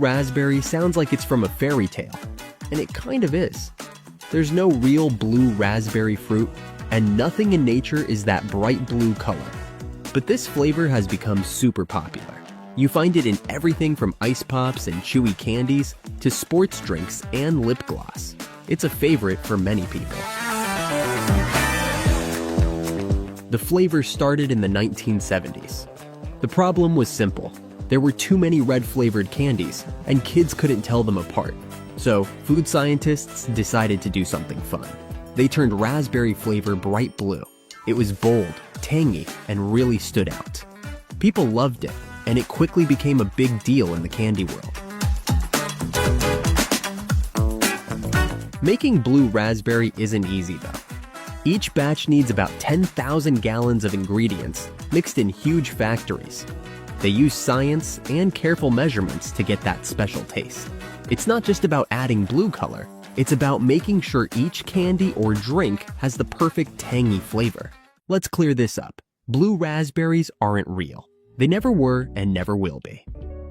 raspberry sounds like it's from a fairy tale, and it kind of is. There's no real blue raspberry fruit, and nothing in nature is that bright blue color. But this flavor has become super popular. You find it in everything from ice pops and chewy candies to sports drinks and lip gloss. It's a favorite for many people. The flavor started in the 1970s. The problem was simple. There were too many red-flavored candies, and kids couldn't tell them apart. So, food scientists decided to do something fun. They turned raspberry flavor bright blue. It was bold, tangy, and really stood out. People loved it, and it quickly became a big deal in the candy world. Making blue raspberry isn't easy though. Each batch needs about 10,000 gallons of ingredients mixed in huge factories. They use science and careful measurements to get that special taste. It's not just about adding blue color, it's about making sure each candy or drink has the perfect tangy flavor. Let's clear this up. Blue raspberries aren't real. They never were and never will be.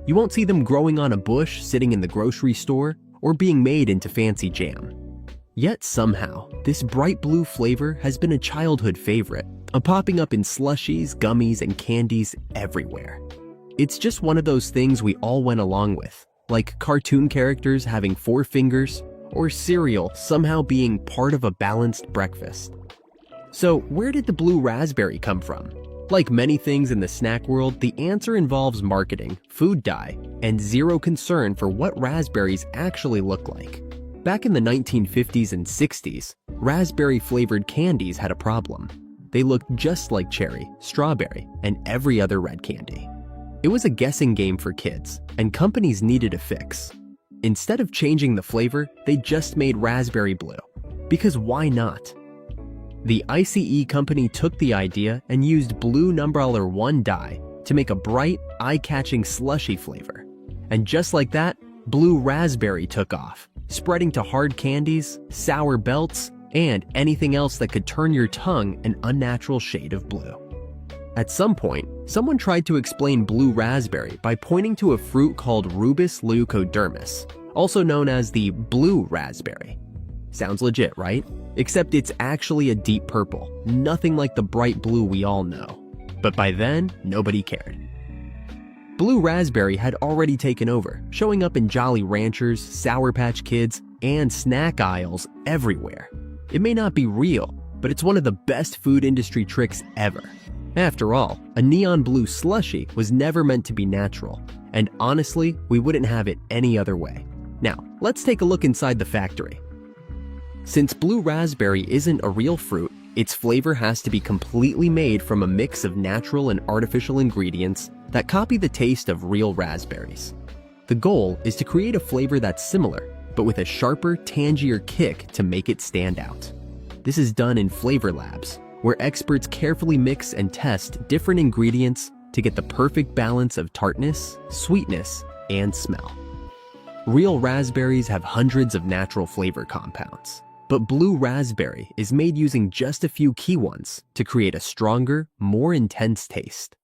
You won't see them growing on a bush sitting in the grocery store or being made into fancy jam. Yet somehow, this bright blue flavor has been a childhood favorite, popping up in slushies, gummies, and candies everywhere. It's just one of those things we all went along with, like cartoon characters having 4 fingers, or cereal somehow being part of a balanced breakfast. So where did the blue raspberry come from? Like many things in the snack world, the answer involves marketing, food dye, and zero concern for what raspberries actually look like. Back in the 1950s and 60s, raspberry-flavored candies had a problem. They looked just like cherry, strawberry, and every other red candy. It was a guessing game for kids, and companies needed a fix. Instead of changing the flavor, they just made raspberry blue. Because why not? The ICE company took the idea and used blue number 1 dye to make a bright, eye-catching slushy flavor. And just like that, blue raspberry took off, spreading to hard candies, sour belts, and anything else that could turn your tongue an unnatural shade of blue. At some point, someone tried to explain blue raspberry by pointing to a fruit called Rubus leucodermis, also known as the blue raspberry. Sounds legit, right? Except it's actually a deep purple, nothing like the bright blue we all know. But by then, nobody cared. Blue raspberry had already taken over, showing up in Jolly Ranchers, Sour Patch Kids, and snack aisles everywhere. It may not be real, but it's one of the best food industry tricks ever. After all, a neon blue slushie was never meant to be natural, and honestly, we wouldn't have it any other way. Now, let's take a look inside the factory. Since blue raspberry isn't a real fruit, its flavor has to be completely made from a mix of natural and artificial ingredients that copy the taste of real raspberries. The goal is to create a flavor that's similar, but with a sharper, tangier kick to make it stand out. This is done in flavor labs, where experts carefully mix and test different ingredients to get the perfect balance of tartness, sweetness, and smell. Real raspberries have hundreds of natural flavor compounds, but blue raspberry is made using just a few key ones to create a stronger, more intense taste.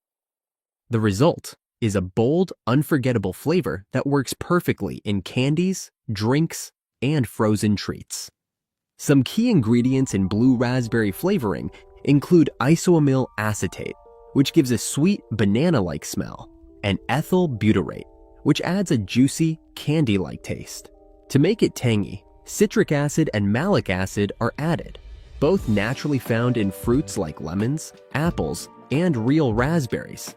The result is a bold, unforgettable flavor that works perfectly in candies, drinks, and frozen treats. Some key ingredients in blue raspberry flavoring include isoamyl acetate, which gives a sweet, banana-like smell, and ethyl butyrate, which adds a juicy, candy-like taste. To make it tangy, citric acid and malic acid are added, both naturally found in fruits like lemons, apples, and real raspberries.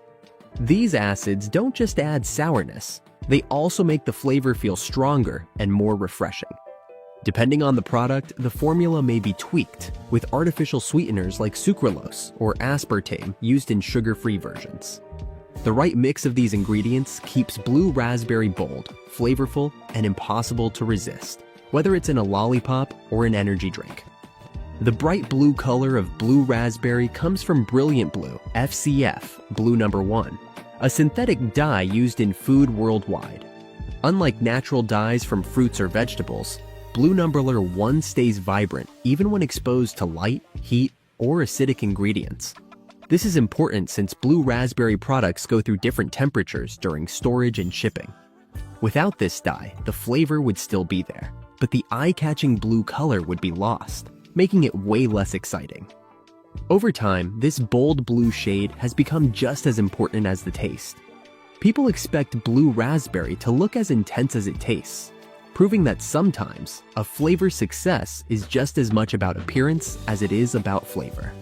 These acids don't just add sourness, they also make the flavor feel stronger and more refreshing. Depending on the product, the formula may be tweaked, with artificial sweeteners like sucralose or aspartame used in sugar-free versions. The right mix of these ingredients keeps blue raspberry bold, flavorful, and impossible to resist, whether it's in a lollipop or an energy drink. The bright blue color of blue raspberry comes from Brilliant Blue, FCF, blue number 1, a synthetic dye used in food worldwide. Unlike natural dyes from fruits or vegetables, blue number 1 stays vibrant even when exposed to light, heat, or acidic ingredients. This is important since blue raspberry products go through different temperatures during storage and shipping. Without this dye, the flavor would still be there, but the eye-catching blue color would be lost, making it way less exciting. Over time, this bold blue shade has become just as important as the taste. People expect blue raspberry to look as intense as it tastes, proving that sometimes a flavor's success is just as much about appearance as it is about flavor.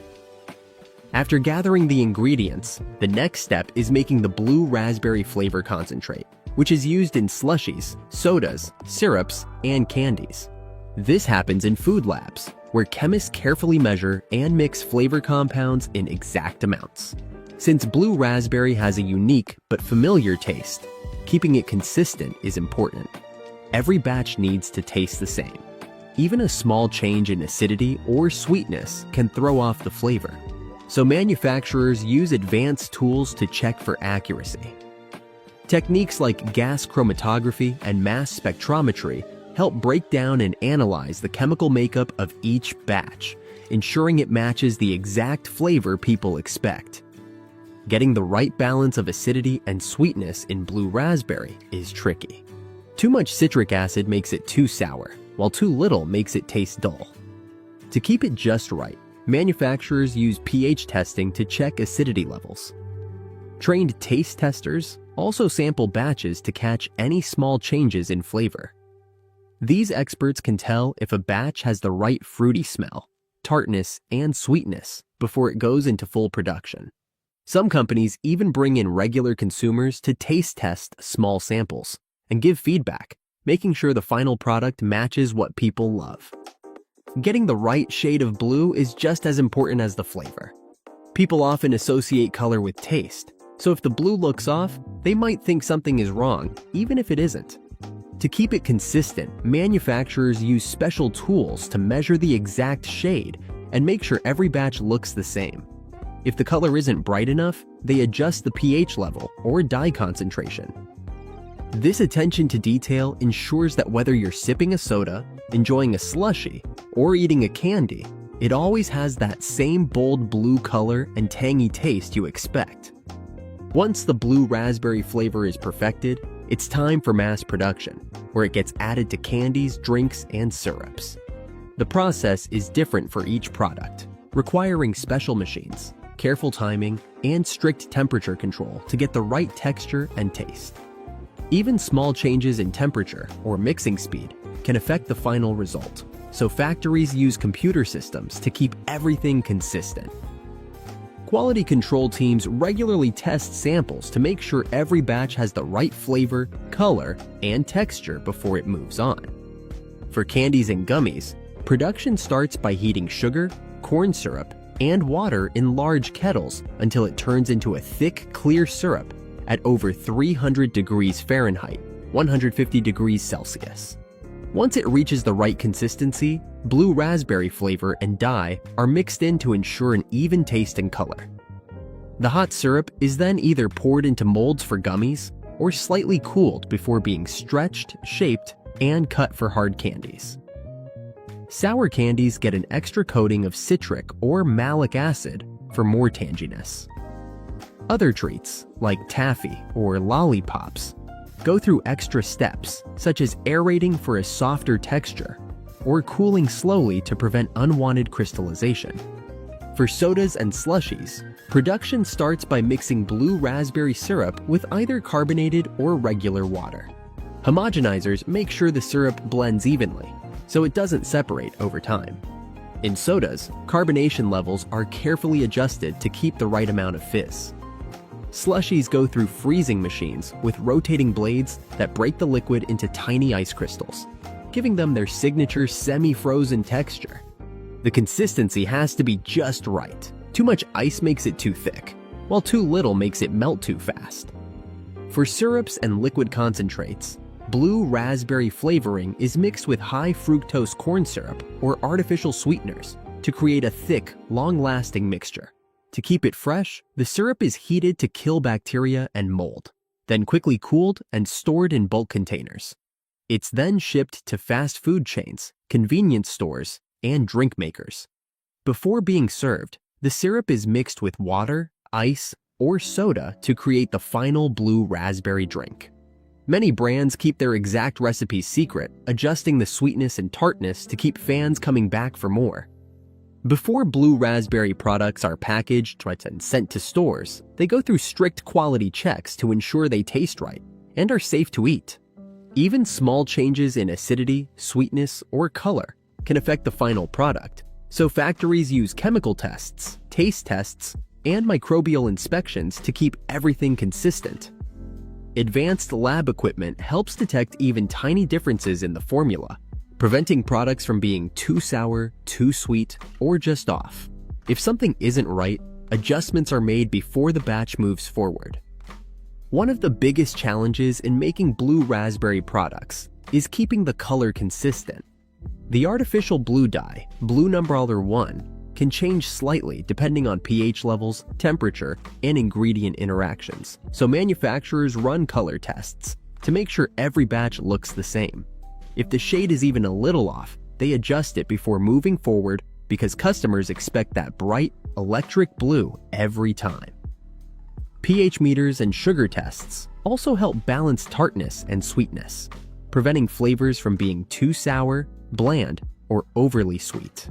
After gathering the ingredients, the next step is making the blue raspberry flavor concentrate, which is used in slushies, sodas, syrups, and candies. This happens in food labs, where chemists carefully measure and mix flavor compounds in exact amounts. Since blue raspberry has a unique but familiar taste, keeping it consistent is important. Every batch needs to taste the same. Even a small change in acidity or sweetness can throw off the flavor, so manufacturers use advanced tools to check for accuracy. Techniques like gas chromatography and mass spectrometry help break down and analyze the chemical makeup of each batch, ensuring it matches the exact flavor people expect. Getting the right balance of acidity and sweetness in blue raspberry is tricky. Too much citric acid makes it too sour, while too little makes it taste dull. To keep it just right, manufacturers use pH testing to check acidity levels. Trained taste testers also sample batches to catch any small changes in flavor. These experts can tell if a batch has the right fruity smell, tartness, and sweetness before it goes into full production. Some companies even bring in regular consumers to taste test small samples and give feedback, making sure the final product matches what people love. Getting the right shade of blue is just as important as the flavor. People often associate color with taste, so if the blue looks off, they might think something is wrong, even if it isn't. To keep it consistent, manufacturers use special tools to measure the exact shade and make sure every batch looks the same. If the color isn't bright enough, they adjust the pH level or dye concentration. This attention to detail ensures that whether you're sipping a soda, enjoying a slushie, or eating a candy, it always has that same bold blue color and tangy taste you expect. Once the blue raspberry flavor is perfected, it's time for mass production, where it gets added to candies, drinks, and syrups. The process is different for each product, requiring special machines, careful timing, and strict temperature control to get the right texture and taste. Even small changes in temperature or mixing speed can affect the final result, so factories use computer systems to keep everything consistent. Quality control teams regularly test samples to make sure every batch has the right flavor, color, and texture before it moves on. For candies and gummies, production starts by heating sugar, corn syrup, and water in large kettles until it turns into a thick, clear syrup at over 300 degrees Fahrenheit, 150 degrees Celsius. Once it reaches the right consistency, blue raspberry flavor and dye are mixed in to ensure an even taste and color. The hot syrup is then either poured into molds for gummies or slightly cooled before being stretched, shaped, and cut for hard candies. Sour candies get an extra coating of citric or malic acid for more tanginess. Other treats, like taffy or lollipops, go through extra steps, such as aerating for a softer texture or cooling slowly to prevent unwanted crystallization. For sodas and slushies, production starts by mixing blue raspberry syrup with either carbonated or regular water. Homogenizers make sure the syrup blends evenly, so it doesn't separate over time. In sodas, carbonation levels are carefully adjusted to keep the right amount of fizz. Slushies go through freezing machines with rotating blades that break the liquid into tiny ice crystals, giving them their signature semi-frozen texture. The consistency has to be just right. Too much ice makes it too thick, while too little makes it melt too fast. For syrups and liquid concentrates, blue raspberry flavoring is mixed with high fructose corn syrup or artificial sweeteners to create a thick, long-lasting mixture. To keep it fresh, the syrup is heated to kill bacteria and mold, then quickly cooled and stored in bulk containers. It's then shipped to fast food chains, convenience stores, and drink makers. Before being served, the syrup is mixed with water, ice, or soda to create the final blue raspberry drink. Many brands keep their exact recipes secret, adjusting the sweetness and tartness to keep fans coming back for more. Before blue raspberry products are packaged and sent to stores, they go through strict quality checks to ensure they taste right and are safe to eat. Even small changes in acidity, sweetness, or color can affect the final product, so factories use chemical tests, taste tests, and microbial inspections to keep everything consistent. Advanced lab equipment helps detect even tiny differences in the formula, preventing products from being too sour, too sweet, or just off. If something isn't right, adjustments are made before the batch moves forward. One of the biggest challenges in making blue raspberry products is keeping the color consistent. The artificial blue dye, Blue Number 1, can change slightly depending on pH levels, temperature, and ingredient interactions, so manufacturers run color tests to make sure every batch looks the same. If the shade is even a little off, they adjust it before moving forward because customers expect that bright, electric blue every time. pH meters and sugar tests also help balance tartness and sweetness, preventing flavors from being too sour, bland, or overly sweet.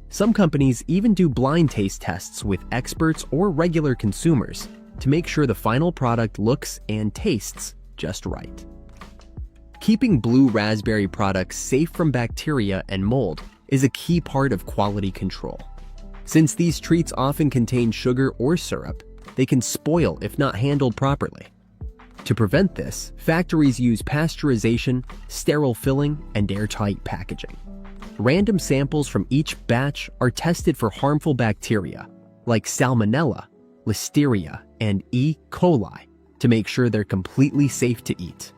Some companies even do blind taste tests with experts or regular consumers to make sure the final product looks and tastes just right. Keeping blue raspberry products safe from bacteria and mold is a key part of quality control. Since these treats often contain sugar or syrup, they can spoil if not handled properly. To prevent this, factories use pasteurization, sterile filling, and airtight packaging. Random samples from each batch are tested for harmful bacteria like Salmonella, Listeria, and E. coli to make sure they're completely safe to eat.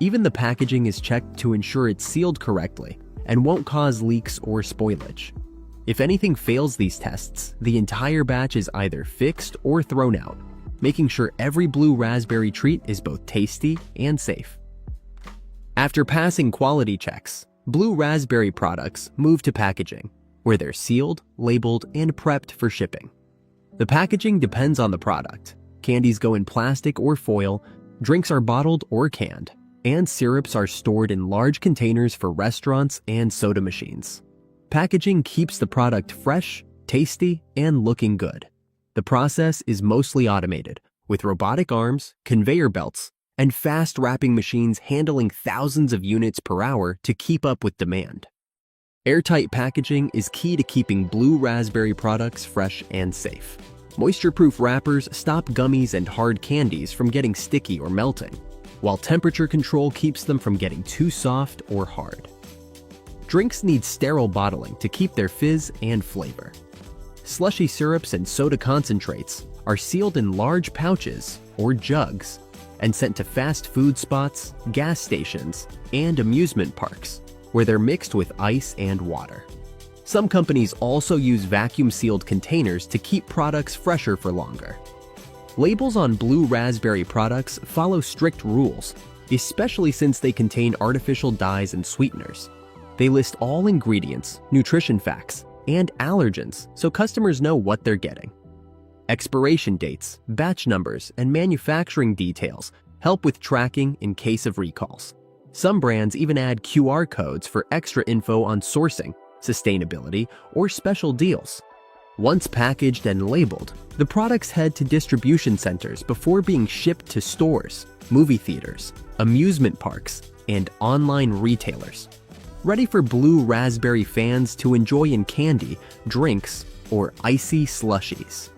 Even the packaging is checked to ensure it's sealed correctly and won't cause leaks or spoilage. If anything fails these tests, the entire batch is either fixed or thrown out, making sure every blue raspberry treat is both tasty and safe. After passing quality checks, blue raspberry products move to packaging, where they're sealed, labeled, and prepped for shipping. The packaging depends on the product. Candies go in plastic or foil, drinks are bottled or canned, and syrups are stored in large containers for restaurants and soda machines. Packaging keeps the product fresh, tasty, and looking good. The process is mostly automated, with robotic arms, conveyor belts, and fast wrapping machines handling thousands of units per hour to keep up with demand. Airtight packaging is key to keeping blue raspberry products fresh and safe. Moisture-proof wrappers stop gummies and hard candies from getting sticky or melting, while temperature control keeps them from getting too soft or hard. Drinks need sterile bottling to keep their fizz and flavor. Slushy syrups and soda concentrates are sealed in large pouches or jugs and sent to fast food spots, gas stations, and amusement parks, where they're mixed with ice and water. Some companies also use vacuum-sealed containers to keep products fresher for longer. Labels on blue raspberry products follow strict rules, especially since they contain artificial dyes and sweeteners. They list all ingredients, nutrition facts, and allergens so customers know what they're getting. Expiration dates, batch numbers, and manufacturing details help with tracking in case of recalls. Some brands even add QR codes for extra info on sourcing, sustainability, or special deals. Once packaged and labeled, the products head to distribution centers before being shipped to stores, movie theaters, amusement parks, and online retailers, ready for blue raspberry fans to enjoy in candy, drinks, or icy slushies.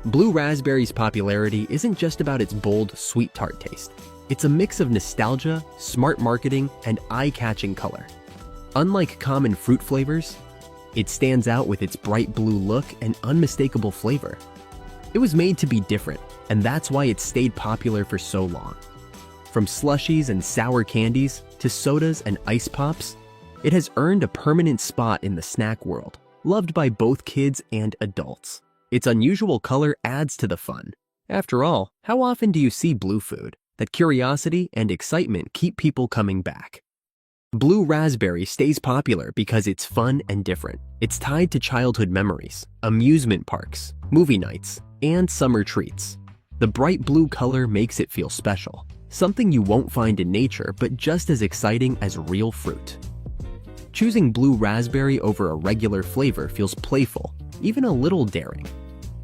Blue raspberry's popularity isn't just about its bold, sweet tart taste. It's a mix of nostalgia, smart marketing, and eye-catching color. Unlike common fruit flavors, it stands out with its bright blue look and unmistakable flavor. It was made to be different, and that's why it's stayed popular for so long. From slushies and sour candies to sodas and ice pops, it has earned a permanent spot in the snack world, loved by both kids and adults. Its unusual color adds to the fun. After all, how often do you see blue food? That curiosity and excitement keep people coming back. Blue raspberry stays popular because it's fun and different. It's tied to childhood memories, amusement parks, movie nights, and summer treats. The bright blue color makes it feel special. something you won't find in nature but just as exciting as real fruit. Choosing blue raspberry over a regular flavor feels playful, even a little daring.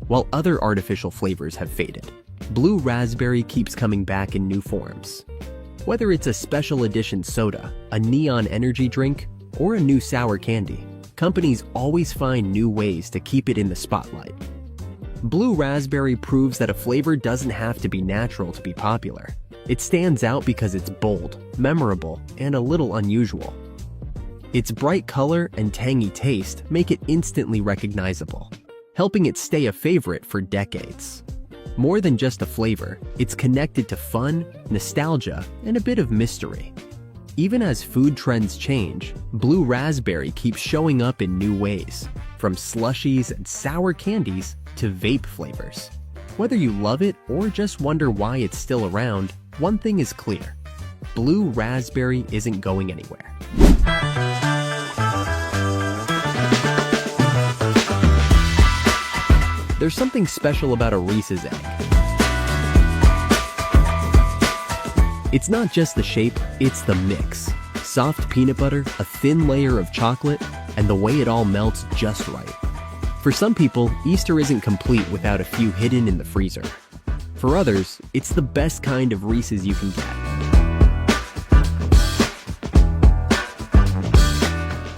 While other artificial flavors have faded, blue raspberry keeps coming back in new forms. Whether it's a special edition soda, a neon energy drink, or a new sour candy, companies always find new ways to keep it in the spotlight. Blue raspberry proves that a flavor doesn't have to be natural to be popular. It stands out because it's bold, memorable, and a little unusual. Its bright color and tangy taste make it instantly recognizable, helping it stay a favorite for decades. More than just a flavor, it's connected to fun, nostalgia, and a bit of mystery. Even as food trends change, blue raspberry keeps showing up in new ways, from slushies and sour candies to vape flavors. Whether you love it or just wonder why it's still around, one thing is clear: blue raspberry isn't going anywhere. There's something special about a Reese's egg. It's not just the shape, it's the mix. Soft peanut butter, a thin layer of chocolate, and the way it all melts just right. For some people, Easter isn't complete without a few hidden in the freezer. For others, it's the best kind of Reese's you can get.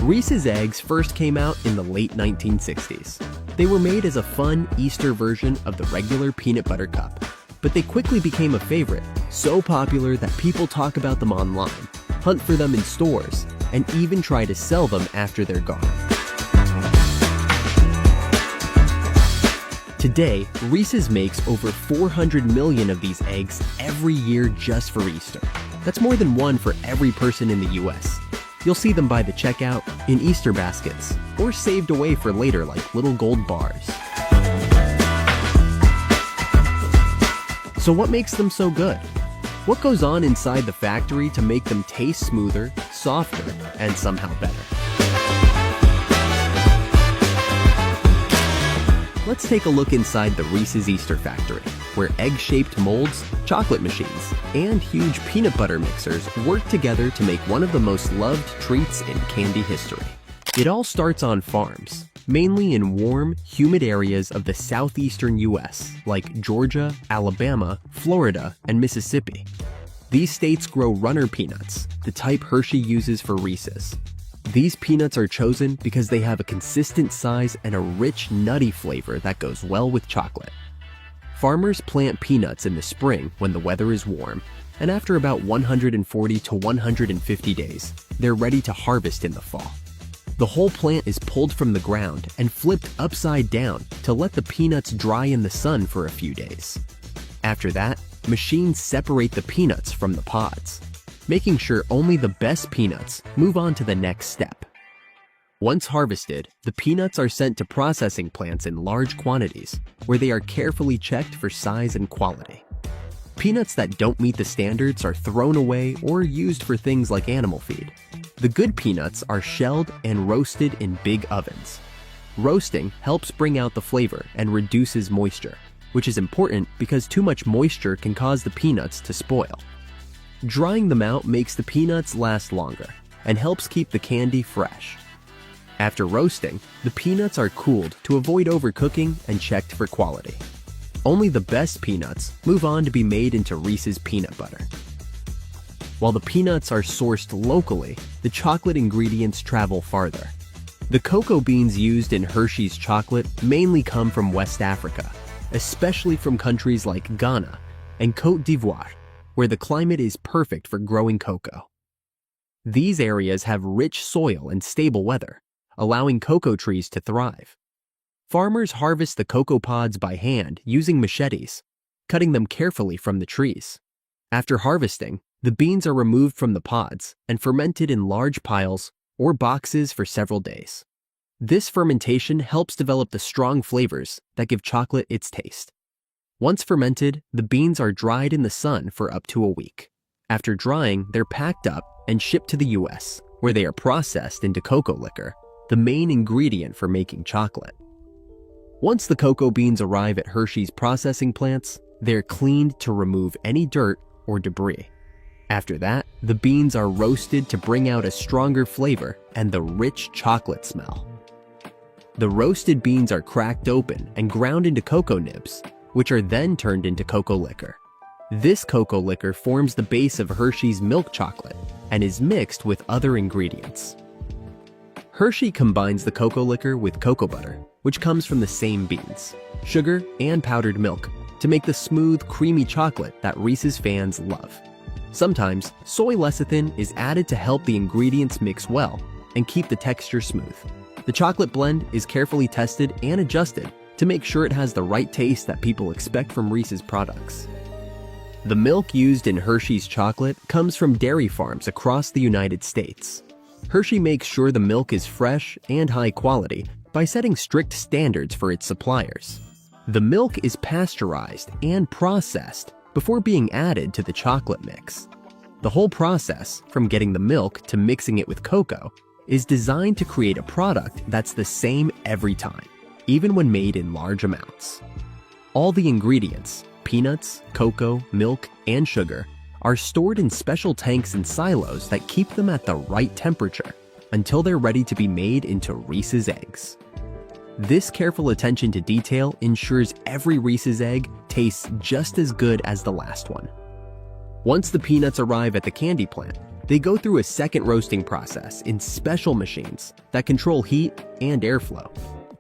Reese's eggs first came out in the late 1960s. They were made as a fun Easter version of the regular peanut butter cup, but they quickly became a favorite, so popular that people talk about them online, hunt for them in stores, and even try to sell them after they're gone. Today, Reese's makes over 400 million of these eggs every year just for Easter. That's more than one for every person in the US. You'll see them by the checkout, in Easter baskets, or saved away for later like little gold bars. So what makes them so good? What goes on inside the factory to make them taste smoother, softer, and somehow better? Let's take a look inside the Reese's Easter factory, where egg-shaped molds, chocolate machines, and huge peanut butter mixers work together to make one of the most loved treats in candy history. It all starts on farms, mainly in warm, humid areas of the southeastern US, like Georgia, Alabama, Florida, and Mississippi. These states grow runner peanuts, the type Hershey uses for Reese's. These peanuts are chosen because they have a consistent size and a rich, nutty flavor that goes well with chocolate. Farmers plant peanuts in the spring when the weather is warm, and after about 140 to 150 days, they're ready to harvest in the fall. The whole plant is pulled from the ground and flipped upside down to let the peanuts dry in the sun for a few days. After that, machines separate the peanuts from the pods, making sure only the best peanuts move on to the next step. Once harvested, the peanuts are sent to processing plants in large quantities, where they are carefully checked for size and quality. Peanuts that don't meet the standards are thrown away or used for things like animal feed. The good peanuts are shelled and roasted in big ovens. Roasting helps bring out the flavor and reduces moisture, which is important because too much moisture can cause the peanuts to spoil. Drying them out makes the peanuts last longer and helps keep the candy fresh. After roasting, the peanuts are cooled to avoid overcooking and checked for quality. Only the best peanuts move on to be made into Reese's peanut butter. While the peanuts are sourced locally, the chocolate ingredients travel farther. The cocoa beans used in Hershey's chocolate mainly come from West Africa, especially from countries like Ghana and Côte d'Ivoire, where the climate is perfect for growing cocoa. These areas have rich soil and stable weather, allowing cocoa trees to thrive. Farmers harvest the cocoa pods by hand using machetes, cutting them carefully from the trees. After harvesting, the beans are removed from the pods and fermented in large piles or boxes for several days. This fermentation helps develop the strong flavors that give chocolate its taste. Once fermented, the beans are dried in the sun for up to a week. After drying, they're packed up and shipped to the US, where they are processed into cocoa liquor, the main ingredient for making chocolate. Once the cocoa beans arrive at Hershey's processing plants, they're cleaned to remove any dirt or debris. After that, the beans are roasted to bring out a stronger flavor and the rich chocolate smell. The roasted beans are cracked open and ground into cocoa nibs, which are then turned into cocoa liquor. This cocoa liquor forms the base of Hershey's milk chocolate and is mixed with other ingredients. Hershey combines the cocoa liquor with cocoa butter, which comes from the same beans, sugar, and powdered milk, to make the smooth, creamy chocolate that Reese's fans love. Sometimes, soy lecithin is added to help the ingredients mix well and keep the texture smooth. The chocolate blend is carefully tested and adjusted to make sure it has the right taste that people expect from Reese's products. The milk used in Hershey's chocolate comes from dairy farms across the United States. Hershey makes sure the milk is fresh and high quality by setting strict standards for its suppliers. The milk is pasteurized and processed before being added to the chocolate mix. The whole process, from getting the milk to mixing it with cocoa, is designed to create a product that's the same every time, even when made in large amounts. All the ingredients, peanuts, cocoa, milk, and sugar, are stored in special tanks and silos that keep them at the right temperature until they're ready to be made into Reese's eggs. This careful attention to detail ensures every Reese's egg tastes just as good as the last one. Once the peanuts arrive at the candy plant, they go through a second roasting process in special machines that control heat and airflow.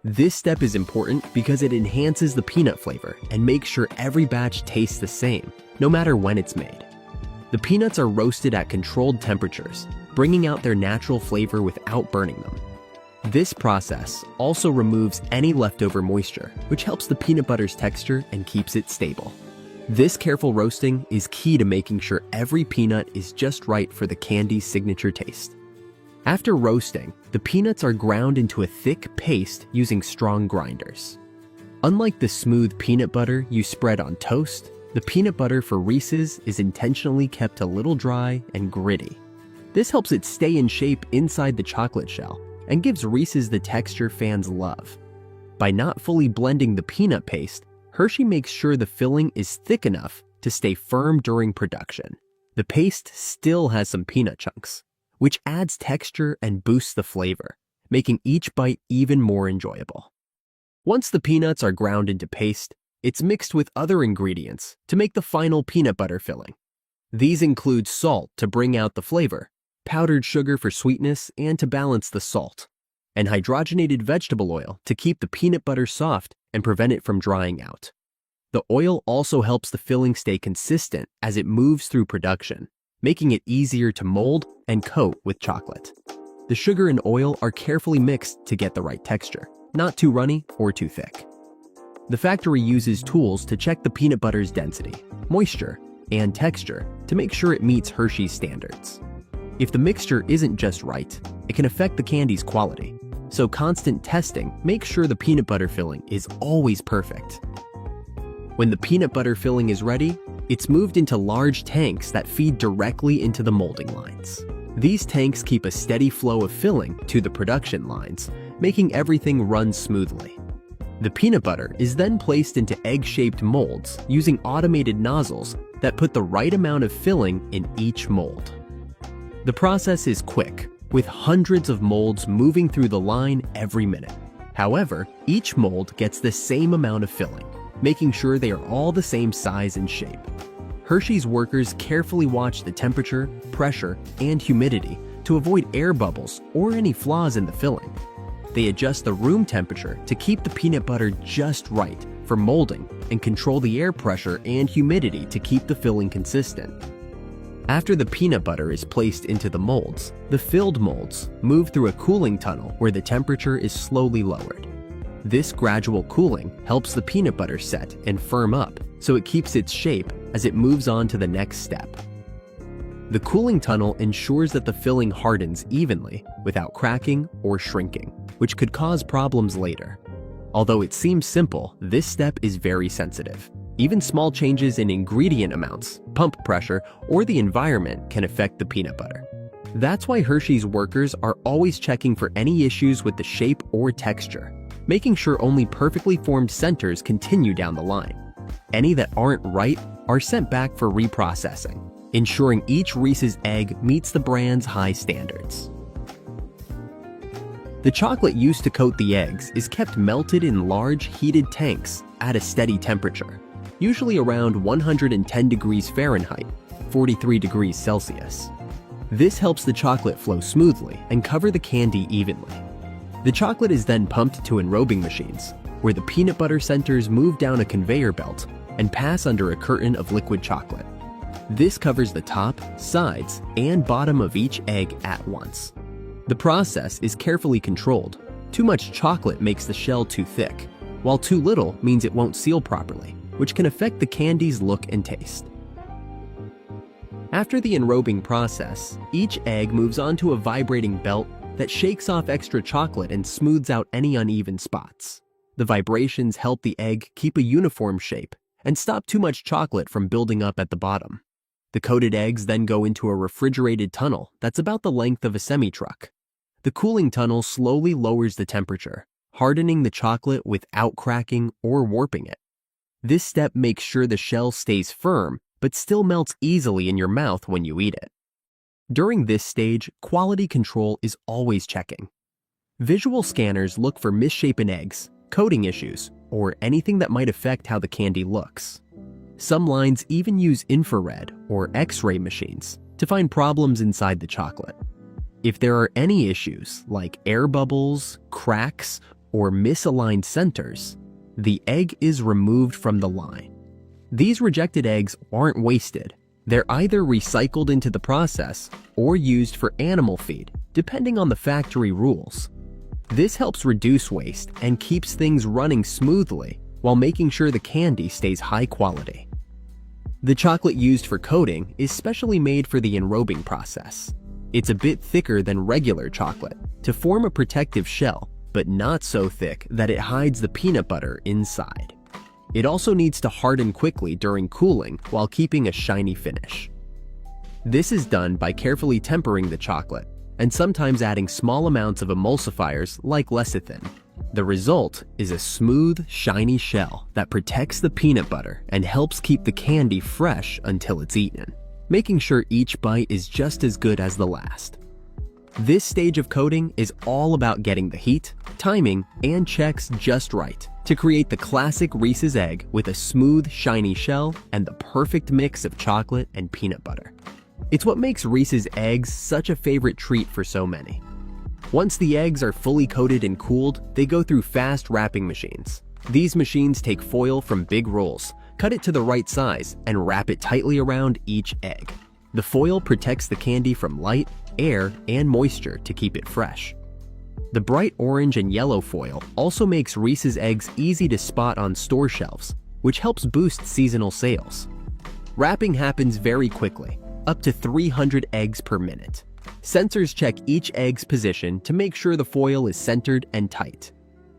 This step is important because it enhances the peanut flavor and makes sure every batch tastes the same, no matter when it's made. The peanuts are roasted at controlled temperatures, bringing out their natural flavor without burning them. This process also removes any leftover moisture, which helps the peanut butter's texture and keeps it stable. This careful roasting is key to making sure every peanut is just right for the candy's signature taste. After roasting, the peanuts are ground into a thick paste using strong grinders. Unlike the smooth peanut butter you spread on toast, the peanut butter for Reese's is intentionally kept a little dry and gritty. This helps it stay in shape inside the chocolate shell and gives Reese's the texture fans love. By not fully blending the peanut paste, Hershey makes sure the filling is thick enough to stay firm during production. The paste still has some peanut chunks, which adds texture and boosts the flavor, making each bite even more enjoyable. Once the peanuts are ground into paste, it's mixed with other ingredients to make the final peanut butter filling. These include salt to bring out the flavor, powdered sugar for sweetness and to balance the salt, and hydrogenated vegetable oil to keep the peanut butter soft and prevent it from drying out. The oil also helps the filling stay consistent as it moves through production, making it easier to mold and coat with chocolate. The sugar and oil are carefully mixed to get the right texture, not too runny or too thick. The factory uses tools to check the peanut butter's density, moisture, and texture to make sure it meets Hershey's standards. If the mixture isn't just right, it can affect the candy's quality, so constant testing makes sure the peanut butter filling is always perfect. When the peanut butter filling is ready, it's moved into large tanks that feed directly into the molding lines. These tanks keep a steady flow of filling to the production lines, making everything run smoothly. The peanut butter is then placed into egg-shaped molds using automated nozzles that put the right amount of filling in each mold. The process is quick, with hundreds of molds moving through the line every minute. However, each mold gets the same amount of filling, making sure they are all the same size and shape. Hershey's workers carefully watch the temperature, pressure, and humidity to avoid air bubbles or any flaws in the filling. They adjust the room temperature to keep the peanut butter just right for molding and control the air pressure and humidity to keep the filling consistent. After the peanut butter is placed into the molds, the filled molds move through a cooling tunnel where the temperature is slowly lowered. This gradual cooling helps the peanut butter set and firm up so it keeps its shape as it moves on to the next step. The cooling tunnel ensures that the filling hardens evenly without cracking or shrinking, which could cause problems later. Although it seems simple, this step is very sensitive. Even small changes in ingredient amounts, pump pressure, or the environment can affect the peanut butter. That's why Hershey's workers are always checking for any issues with the shape or texture, making sure only perfectly formed centers continue down the line. Any that aren't right are sent back for reprocessing, ensuring each Reese's egg meets the brand's high standards. The chocolate used to coat the eggs is kept melted in large, heated tanks at a steady temperature, usually around 110 degrees Fahrenheit, 43 degrees Celsius. This helps the chocolate flow smoothly and cover the candy evenly. The chocolate is then pumped to enrobing machines, where the peanut butter centers move down a conveyor belt and pass under a curtain of liquid chocolate. This covers the top, sides, and bottom of each egg at once. The process is carefully controlled. Too much chocolate makes the shell too thick, while too little means it won't seal properly, which can affect the candy's look and taste. After the enrobing process, each egg moves onto a vibrating belt that shakes off extra chocolate and smooths out any uneven spots. The vibrations help the egg keep a uniform shape and stop too much chocolate from building up at the bottom. The coated eggs then go into a refrigerated tunnel that's about the length of a semi-truck. The cooling tunnel slowly lowers the temperature, hardening the chocolate without cracking or warping it. This step makes sure the shell stays firm but still melts easily in your mouth when you eat it. During this stage, quality control is always checking. Visual scanners look for misshapen eggs, coating issues, or anything that might affect how the candy looks. Some lines even use infrared or X-ray machines to find problems inside the chocolate. If there are any issues like air bubbles, cracks, or misaligned centers, the egg is removed from the line. These rejected eggs aren't wasted. They're either recycled into the process or used for animal feed, depending on the factory rules. This helps reduce waste and keeps things running smoothly while making sure the candy stays high quality. The chocolate used for coating is specially made for the enrobing process. It's a bit thicker than regular chocolate to form a protective shell, but not so thick that it hides the peanut butter inside. It also needs to harden quickly during cooling while keeping a shiny finish. This is done by carefully tempering the chocolate and sometimes adding small amounts of emulsifiers like lecithin. The result is a smooth, shiny shell that protects the peanut butter and helps keep the candy fresh until it's eaten, making sure each bite is just as good as the last. This stage of coating is all about getting the heat, timing, and checks just right to create the classic Reese's egg with a smooth, shiny shell and the perfect mix of chocolate and peanut butter. It's what makes Reese's eggs such a favorite treat for so many. Once the eggs are fully coated and cooled, they go through fast wrapping machines. These machines take foil from big rolls, cut it to the right size, and wrap it tightly around each egg. The foil protects the candy from light, air, and moisture to keep it fresh. The bright orange and yellow foil also makes Reese's eggs easy to spot on store shelves, which helps boost seasonal sales. Wrapping happens very quickly, up to 300 eggs per minute. Sensors check each egg's position to make sure the foil is centered and tight.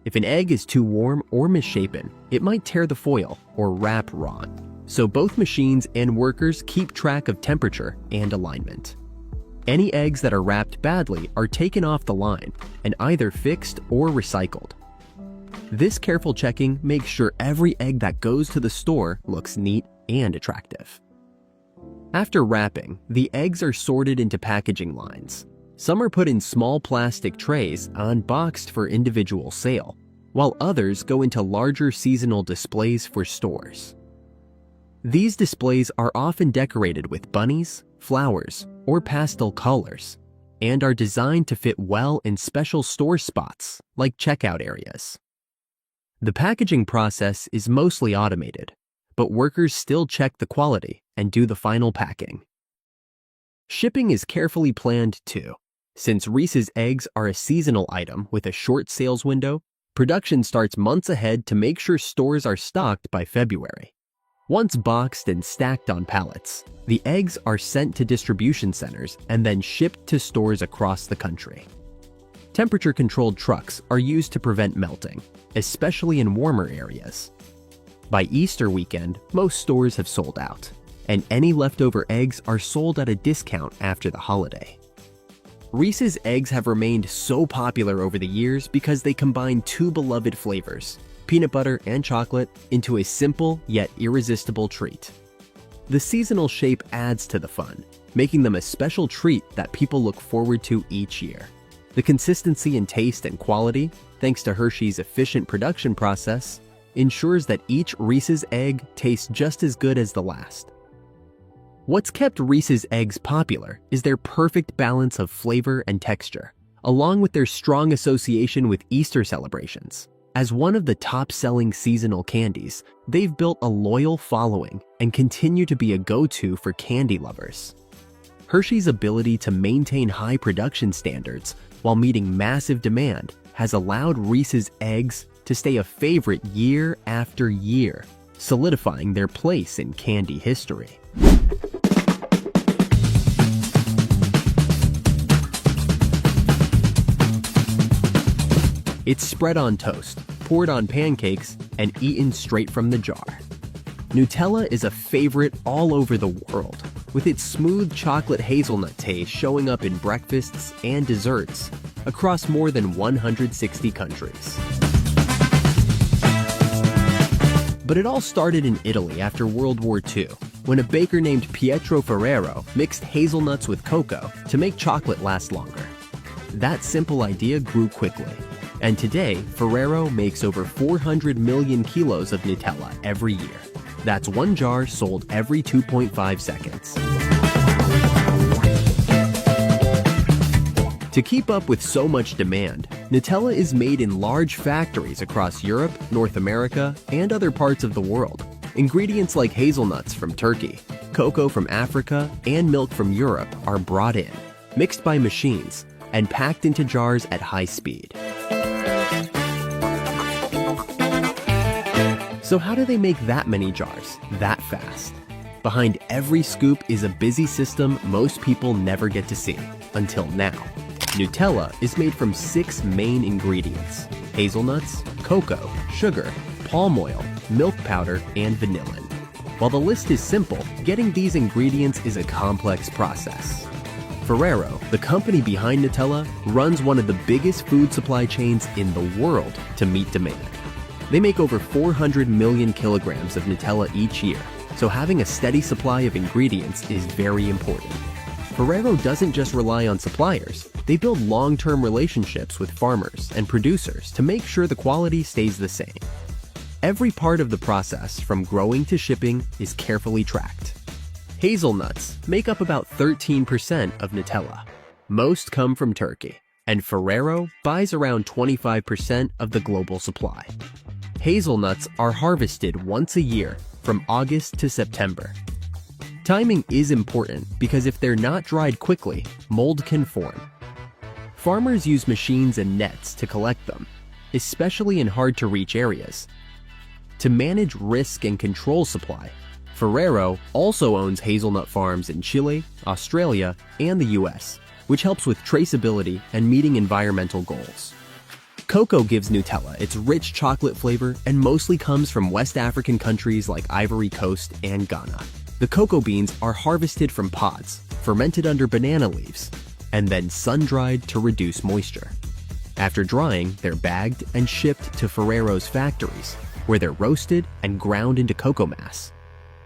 If an egg is too warm or misshapen, it might tear the foil or wrap wrong. So both machines and workers keep track of temperature and alignment. Any eggs that are wrapped badly are taken off the line and either fixed or recycled. This careful checking makes sure every egg that goes to the store looks neat and attractive. After wrapping, the eggs are sorted into packaging lines. Some are put in small plastic trays unboxed for individual sale, while others go into larger seasonal displays for stores. These displays are often decorated with bunnies, flowers, or pastel colors, and are designed to fit well in special store spots like checkout areas. The packaging process is mostly automated, but workers still check the quality and do the final packing. Shipping is carefully planned too. Since Reese's eggs are a seasonal item with a short sales window, production starts months ahead to make sure stores are stocked by February. Once boxed and stacked on pallets, the eggs are sent to distribution centers and then shipped to stores across the country. Temperature-controlled trucks are used to prevent melting, especially in warmer areas. By Easter weekend, most stores have sold out, and any leftover eggs are sold at a discount after the holiday. Reese's eggs have remained so popular over the years because they combine two beloved flavors, peanut butter, and chocolate into a simple yet irresistible treat. The seasonal shape adds to the fun, making them a special treat that people look forward to each year. The consistency in taste and quality, thanks to Hershey's efficient production process, ensures that each Reese's egg tastes just as good as the last. What's kept Reese's eggs popular is their perfect balance of flavor and texture, along with their strong association with Easter celebrations. As one of the top-selling seasonal candies, they've built a loyal following and continue to be a go-to for candy lovers. Hershey's ability to maintain high production standards while meeting massive demand has allowed Reese's eggs to stay a favorite year after year, solidifying their place in candy history. It's spread on toast, poured on pancakes, and eaten straight from the jar. Nutella is a favorite all over the world, with its smooth chocolate hazelnut taste showing up in breakfasts and desserts across more than 160 countries. But it all started in Italy after World War II, when a baker named Pietro Ferrero mixed hazelnuts with cocoa to make chocolate last longer. That simple idea grew quickly, and today Ferrero makes over 400 million kilos of Nutella every year. That's one jar sold every 2.5 seconds. To keep up with so much demand, Nutella is made in large factories across Europe, North America, and other parts of the world. Ingredients like hazelnuts from Turkey, cocoa from Africa, and milk from Europe are brought in, mixed by machines, and packed into jars at high speed. So how do they make that many jars, that fast? Behind every scoop is a busy system most people never get to see, until now. Nutella is made from 6 main ingredients: hazelnuts, cocoa, sugar, palm oil, milk powder, and vanillin. While the list is simple, getting these ingredients is a complex process. Ferrero, the company behind Nutella, runs one of the biggest food supply chains in the world to meet demand. They make over 400 million kilograms of Nutella each year, so having a steady supply of ingredients is very important. Ferrero doesn't just rely on suppliers, they build long-term relationships with farmers and producers to make sure the quality stays the same. Every part of the process, from growing to shipping, is carefully tracked. Hazelnuts make up about 13% of Nutella. Most come from Turkey, and Ferrero buys around 25% of the global supply. Hazelnuts are harvested once a year from August to September. Timing is important because if they're not dried quickly, mold can form. Farmers use machines and nets to collect them, especially in hard-to-reach areas. To manage risk and control supply, Ferrero also owns hazelnut farms in Chile, Australia, and the US, which helps with traceability and meeting environmental goals. Cocoa gives Nutella its rich chocolate flavor and mostly comes from West African countries like Ivory Coast and Ghana. The cocoa beans are harvested from pods, fermented under banana leaves, and then sun-dried to reduce moisture. After drying, they're bagged and shipped to Ferrero's factories, where they're roasted and ground into cocoa mass.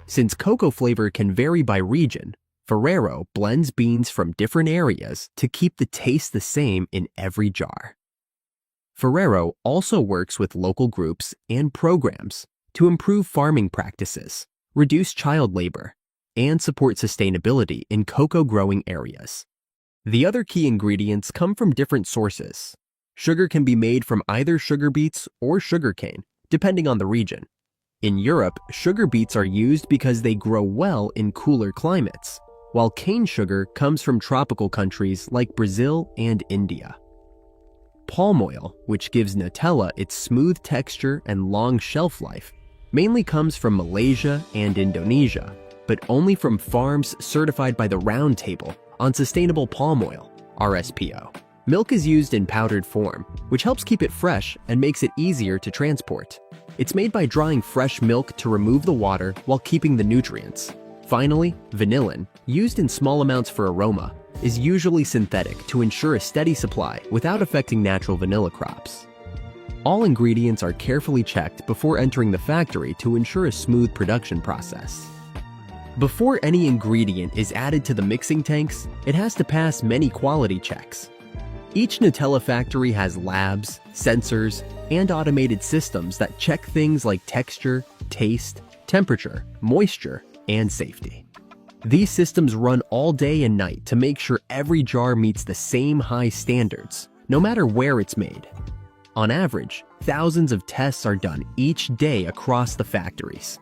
Since cocoa flavor can vary by region, Ferrero blends beans from different areas to keep the taste the same in every jar. Ferrero also works with local groups and programs to improve farming practices, reduce child labor, and support sustainability in cocoa growing areas. The other key ingredients come from different sources. Sugar can be made from either sugar beets or sugarcane, depending on the region. In Europe, sugar beets are used because they grow well in cooler climates, while cane sugar comes from tropical countries like Brazil and India. Palm oil, which gives Nutella its smooth texture and long shelf life, mainly comes from Malaysia and Indonesia, but only from farms certified by the Round Table on Sustainable Palm Oil, RSPO. Milk is used in powdered form, which helps keep it fresh and makes it easier to transport. It's made by drying fresh milk to remove the water while keeping the nutrients. Finally, vanillin, used in small amounts for aroma, is usually synthetic to ensure a steady supply without affecting natural vanilla crops. All ingredients are carefully checked before entering the factory to ensure a smooth production process. Before any ingredient is added to the mixing tanks, it has to pass many quality checks. Each Nutella factory has labs, sensors, and automated systems that check things like texture, taste, temperature, moisture, and safety. These systems run all day and night to make sure every jar meets the same high standards, no matter where it's made. On average, thousands of tests are done each day across the factories.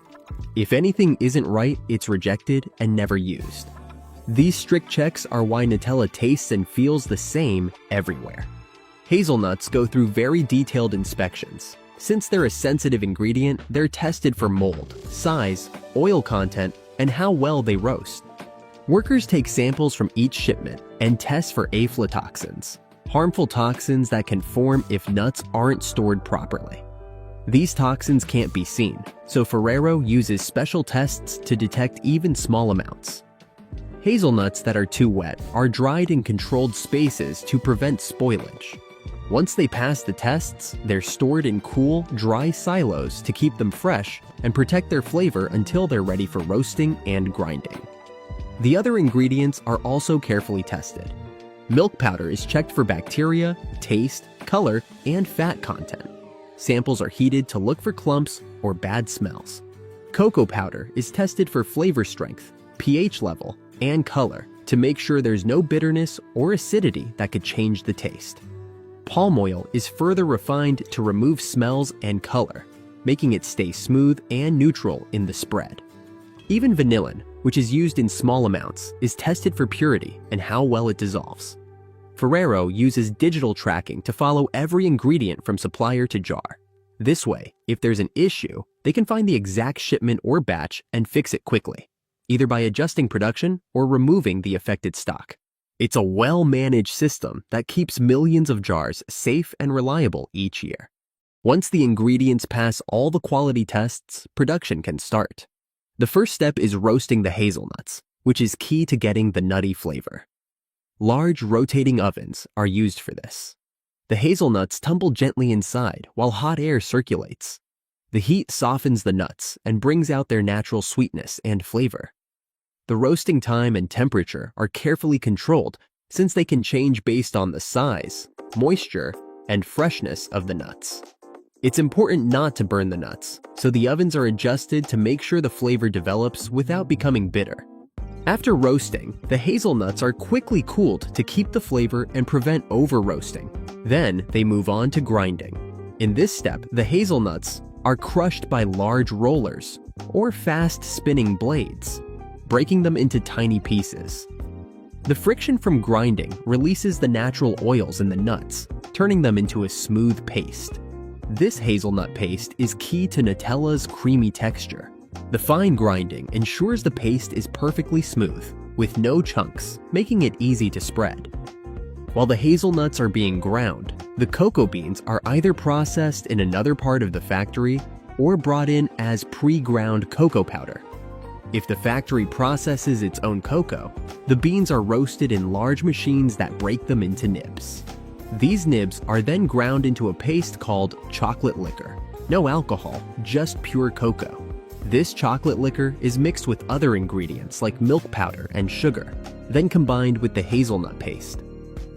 If anything isn't right, it's rejected and never used. These strict checks are why Nutella tastes and feels the same everywhere. Hazelnuts go through very detailed inspections. Since they're a sensitive ingredient, they're tested for mold, size, oil content, and how well they roast. Workers take samples from each shipment and test for aflatoxins, harmful toxins that can form if nuts aren't stored properly. These toxins can't be seen, so Ferrero uses special tests to detect even small amounts. Hazelnuts that are too wet are dried in controlled spaces to prevent spoilage. Once they pass the tests, they're stored in cool, dry silos to keep them fresh and protect their flavor until they're ready for roasting and grinding. The other ingredients are also carefully tested. Milk powder is checked for bacteria, taste, color, and fat content. Samples are heated to look for clumps or bad smells. Cocoa powder is tested for flavor strength, pH level, and color to make sure there's no bitterness or acidity that could change the taste. Palm oil is further refined to remove smells and color, making it stay smooth and neutral in the spread. Even vanillin, which is used in small amounts, is tested for purity and how well it dissolves. Ferrero uses digital tracking to follow every ingredient from supplier to jar. This way, if there's an issue, they can find the exact shipment or batch and fix it quickly, either by adjusting production or removing the affected stock. It's a well-managed system that keeps millions of jars safe and reliable each year. Once the ingredients pass all the quality tests, production can start. The first step is roasting the hazelnuts, which is key to getting the nutty flavor. Large rotating ovens are used for this. The hazelnuts tumble gently inside while hot air circulates. The heat softens the nuts and brings out their natural sweetness and flavor. The roasting time and temperature are carefully controlled since they can change based on the size, moisture, and freshness of the nuts. It's important not to burn the nuts, so the ovens are adjusted to make sure the flavor develops without becoming bitter. After roasting, the hazelnuts are quickly cooled to keep the flavor and prevent over-roasting. Then they move on to grinding. In this step, the hazelnuts are crushed by large rollers or fast-spinning blades, breaking them into tiny pieces. The friction from grinding releases the natural oils in the nuts, turning them into a smooth paste. This hazelnut paste is key to Nutella's creamy texture. The fine grinding ensures the paste is perfectly smooth, with no chunks, making it easy to spread. While the hazelnuts are being ground, the cocoa beans are either processed in another part of the factory or brought in as pre-ground cocoa powder. If the factory processes its own cocoa, the beans are roasted in large machines that break them into nibs. These nibs are then ground into a paste called chocolate liquor. No alcohol, just pure cocoa. This chocolate liquor is mixed with other ingredients like milk powder and sugar, then combined with the hazelnut paste.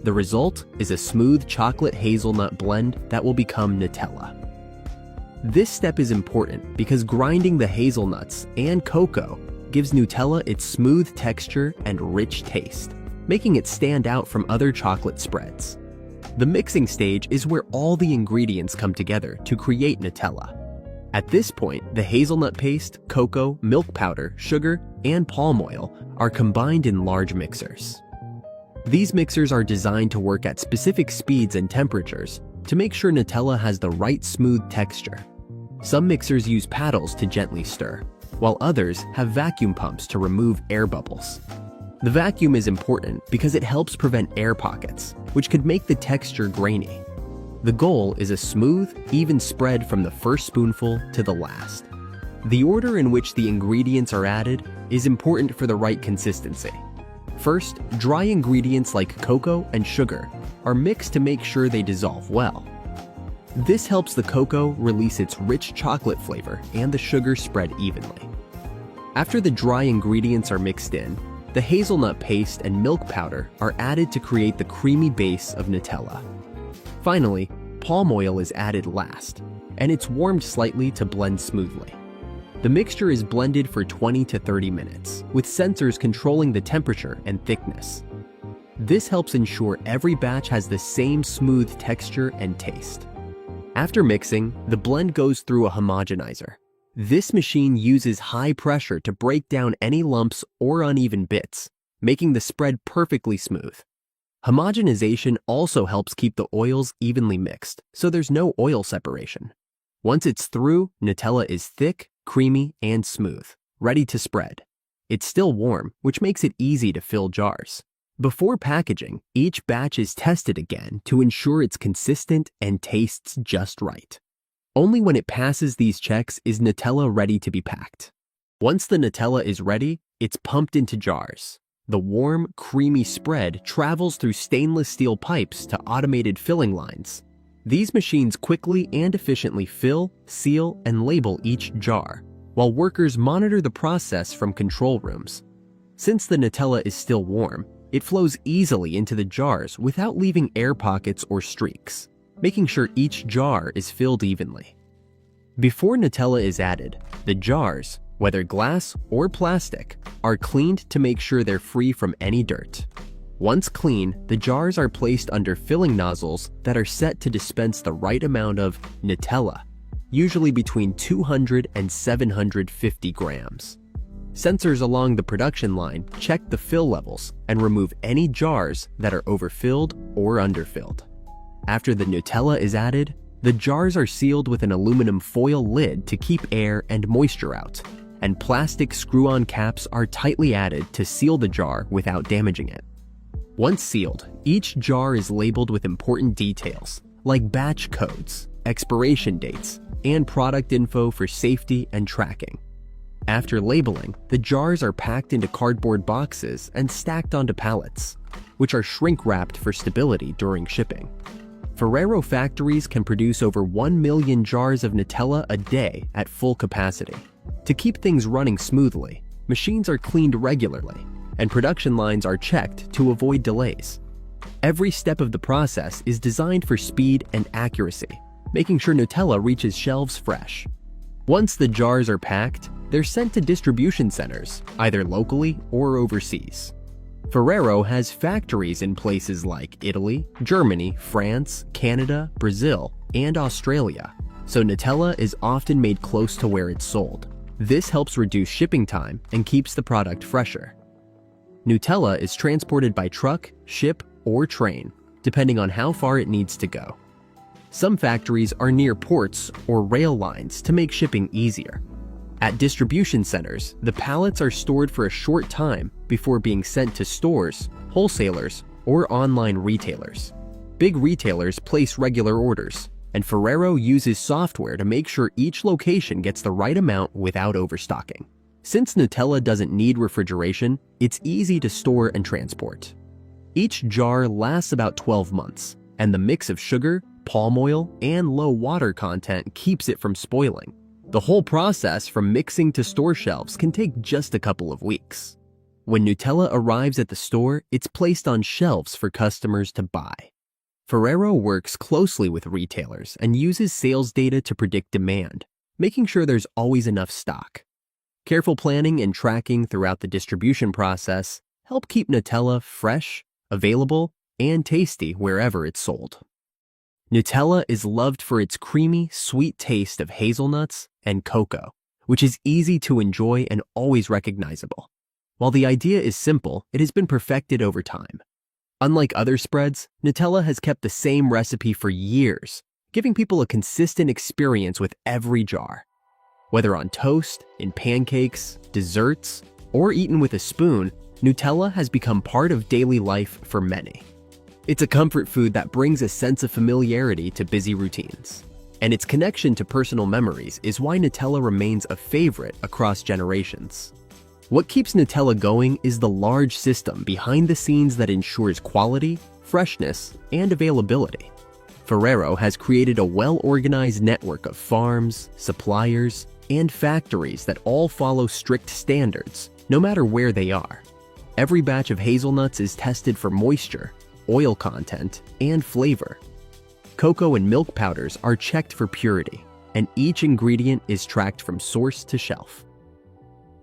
The result is a smooth chocolate hazelnut blend that will become Nutella. This step is important because grinding the hazelnuts and cocoa gives Nutella its smooth texture and rich taste, making it stand out from other chocolate spreads. The mixing stage is where all the ingredients come together to create Nutella. At this point, the hazelnut paste, cocoa, milk powder, sugar, and palm oil are combined in large mixers. These mixers are designed to work at specific speeds and temperatures to make sure Nutella has the right smooth texture. Some mixers use paddles to gently stir, while others have vacuum pumps to remove air bubbles. The vacuum is important because it helps prevent air pockets, which could make the texture grainy. The goal is a smooth, even spread from the first spoonful to the last. The order in which the ingredients are added is important for the right consistency. First, dry ingredients like cocoa and sugar are mixed to make sure they dissolve well. This helps the cocoa release its rich chocolate flavor and the sugar spread evenly. After the dry ingredients are mixed in, the hazelnut paste and milk powder are added to create the creamy base of Nutella. Finally, palm oil is added last, and it's warmed slightly to blend smoothly. The mixture is blended for 20 to 30 minutes, with sensors controlling the temperature and thickness. This helps ensure every batch has the same smooth texture and taste. After mixing, the blend goes through a homogenizer. This machine uses high pressure to break down any lumps or uneven bits, making the spread perfectly smooth. Homogenization also helps keep the oils evenly mixed, so there's no oil separation. Once it's through, Nutella is thick, creamy, and smooth, ready to spread. It's still warm, which makes it easy to fill jars. Before packaging, each batch is tested again to ensure it's consistent and tastes just right. Only when it passes these checks is Nutella ready to be packed. Once the Nutella is ready, it's pumped into jars. The warm, creamy spread travels through stainless steel pipes to automated filling lines. These machines quickly and efficiently fill, seal, and label each jar, while workers monitor the process from control rooms. Since the Nutella is still warm, it flows easily into the jars without leaving air pockets or streaks, making sure each jar is filled evenly. Before Nutella is added, the jars, whether glass or plastic, are cleaned to make sure they're free from any dirt. Once clean, the jars are placed under filling nozzles that are set to dispense the right amount of Nutella, usually between 200 and 750 grams. Sensors along the production line check the fill levels and remove any jars that are overfilled or underfilled. After the Nutella is added, the jars are sealed with an aluminum foil lid to keep air and moisture out, and plastic screw-on caps are tightly added to seal the jar without damaging it. Once sealed, each jar is labeled with important details, like batch codes, expiration dates, and product info for safety and tracking. After labeling, the jars are packed into cardboard boxes and stacked onto pallets, which are shrink-wrapped for stability during shipping. Ferrero factories can produce over 1 million jars of Nutella a day at full capacity. To keep things running smoothly, machines are cleaned regularly, and production lines are checked to avoid delays. Every step of the process is designed for speed and accuracy, making sure Nutella reaches shelves fresh. Once the jars are packed, they're sent to distribution centers, either locally or overseas. Ferrero has factories in places like Italy, Germany, France, Canada, Brazil, and Australia, so Nutella is often made close to where it's sold. This helps reduce shipping time and keeps the product fresher. Nutella is transported by truck, ship, or train, depending on how far it needs to go. Some factories are near ports or rail lines to make shipping easier. At distribution centers, the pallets are stored for a short time before being sent to stores, wholesalers, or online retailers. Big retailers place regular orders, and Ferrero uses software to make sure each location gets the right amount without overstocking. Since Nutella doesn't need refrigeration, it's easy to store and transport. Each jar lasts about 12 months, and the mix of sugar, palm oil, and low water content keeps it from spoiling. The whole process from mixing to store shelves can take just a couple of weeks. When Nutella arrives at the store, it's placed on shelves for customers to buy. Ferrero works closely with retailers and uses sales data to predict demand, making sure there's always enough stock. Careful planning and tracking throughout the distribution process help keep Nutella fresh, available, and tasty wherever it's sold. Nutella is loved for its creamy, sweet taste of hazelnuts and cocoa, which is easy to enjoy and always recognizable. While the idea is simple, it has been perfected over time. Unlike other spreads, Nutella has kept the same recipe for years, giving people a consistent experience with every jar. Whether on toast, in pancakes, desserts, or eaten with a spoon, Nutella has become part of daily life for many. It's a comfort food that brings a sense of familiarity to busy routines. And its connection to personal memories is why Nutella remains a favorite across generations. What keeps Nutella going is the large system behind the scenes that ensures quality, freshness, and availability. Ferrero has created a well-organized network of farms, suppliers, and factories that all follow strict standards, no matter where they are. Every batch of hazelnuts is tested for moisture, oil content, and flavor. Cocoa and milk powders are checked for purity, and each ingredient is tracked from source to shelf.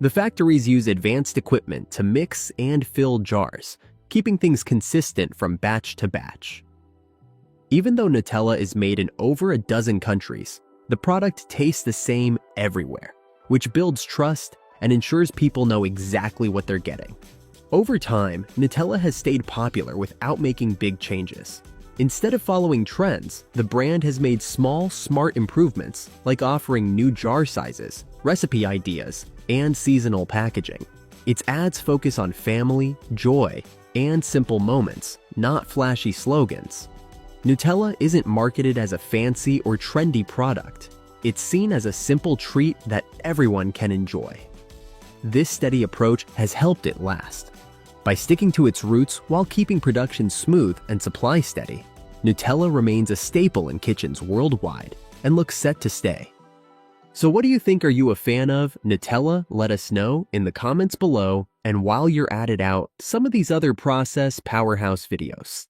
The factories use advanced equipment to mix and fill jars, keeping things consistent from batch to batch. Even though Nutella is made in over a dozen countries, the product tastes the same everywhere, which builds trust and ensures people know exactly what they're getting. Over time, Nutella has stayed popular without making big changes. Instead of following trends, the brand has made small, smart improvements like offering new jar sizes, recipe ideas, and seasonal packaging. Its ads focus on family, joy, and simple moments, not flashy slogans. Nutella isn't marketed as a fancy or trendy product. It's seen as a simple treat that everyone can enjoy. This steady approach has helped it last. By sticking to its roots while keeping production smooth and supply steady, Nutella remains a staple in kitchens worldwide and looks set to stay. So what do you think? Are you a fan of Nutella? Let us know in the comments below, and while you're at it, out some of these other process powerhouse videos.